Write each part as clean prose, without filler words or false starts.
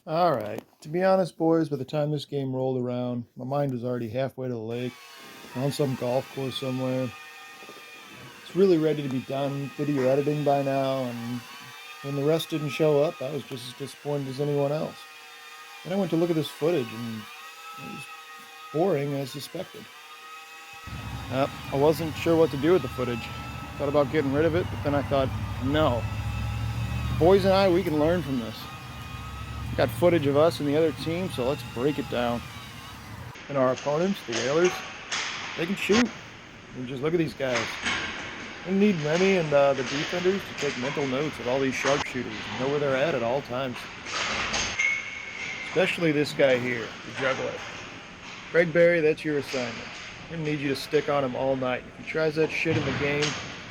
Alright, to be honest, boys, by the time this game rolled around, my mind was already halfway to the lake, on some golf course somewhere. It's really ready to be done, video editing by now, and when the rest didn't show up, I was just as disappointed as anyone else. Then I went to look at this footage, and it was boring as suspected. I wasn't sure what to do with the footage. Thought about getting rid of it, but then I thought, no. The boys and I, we can learn from this. Got footage of us and the other team, so let's break it down. And our opponents, the Whalers, they can shoot. And just look at these guys. We need Remy and the defenders to take mental notes of all these sharpshooters and know where they're at all times. Especially this guy here, the juggler. Craig Berry, that's your assignment. I'm going to need you to stick on him all night. If he tries that shit in the game,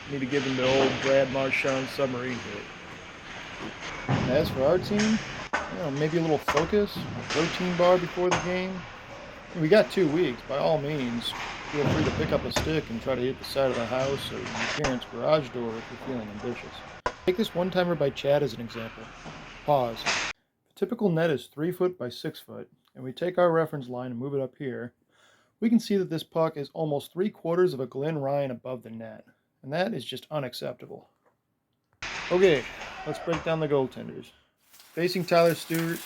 you need to give him the old Brad Marchand submarine hit. And as for our team, maybe a little focus, a protein bar before the game. We got 2 weeks. By all means, feel free to pick up a stick and try to hit the side of the house or your parents' garage door if you're feeling ambitious. Take this one-timer by Chad as an example. Pause. The typical net is 3 foot by 6 foot, and we take our reference line and move it up here. We can see that this puck is almost 3/4 of a Glen Ryan above the net, and that is just unacceptable. Okay, let's break down the goaltenders. Facing Tyler Stewart,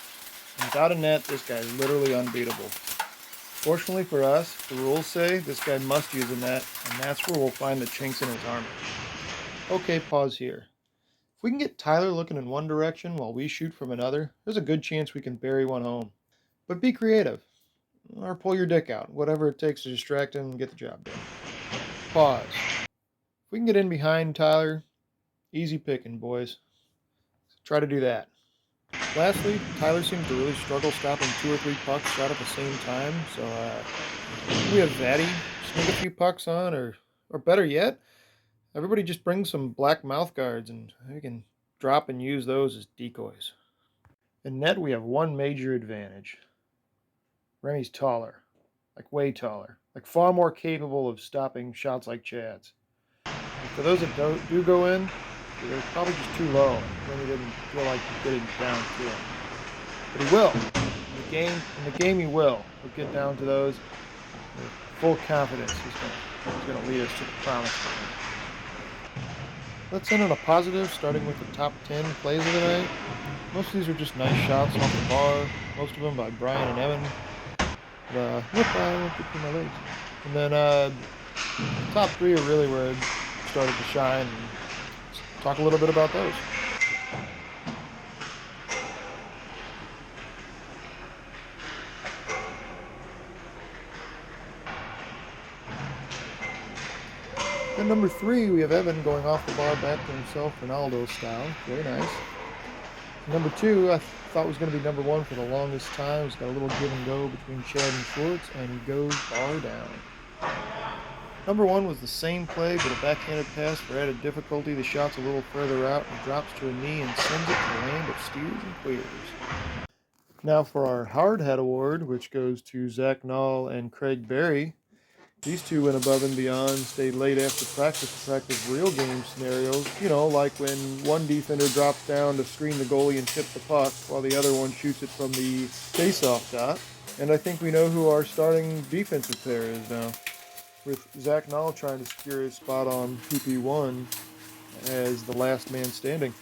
without a net, this guy is literally unbeatable. Fortunately for us, the rules say this guy must use a net, and that's where we'll find the chinks in his armor. Okay, pause here. If we can get Tyler looking in one direction while we shoot from another, there's a good chance we can bury one home. But be creative, or pull your dick out, whatever it takes to distract him and get the job done. Pause. If we can get in behind Tyler, easy picking, boys. Try to do that. Lastly, Tyler seems to really struggle stopping 2 or 3 pucks shot at the same time, so we have Vatty sneak a few pucks on, or better yet, everybody just bring some black mouth guards and we can drop and use those as decoys. In net, we have one major advantage. Remy's taller, like way taller, like far more capable of stopping shots like Chad's. And for those that do go in, they're probably just too low. Remy didn't feel like getting down to it. But he will. In the game he will. He'll get down to those with full confidence. He's going to lead us to the promised land. Let's end on a positive, starting with the top 10 plays of the night. Most of these are just nice shots off the bar. Most of them by Brian and Evan. But, I went between my legs. And then the top 3 are really where it started to shine. And talk a little bit about those. Then number 3, we have Evan going off the bar back to himself, Ronaldo style. Very nice. Number 2, I thought was going to be number 1 for the longest time. He's got a little give and go between Chad and Schwartz, and he goes bar down. Number 1 was the same play, but a backhanded pass for added difficulty. The shot's a little further out and drops to a knee and sends it to the land of steers and queers. Now for our Hardhead Award, which goes to Zach Knoll and Craig Berry. These two went above and beyond, stayed late after practice to practice real game scenarios. Like when one defender drops down to screen the goalie and tip the puck, while the other one shoots it from the face-off dot. And I think we know who our starting defensive pair is now, with Zach Knoll trying to secure his spot on PP1 as the last man standing.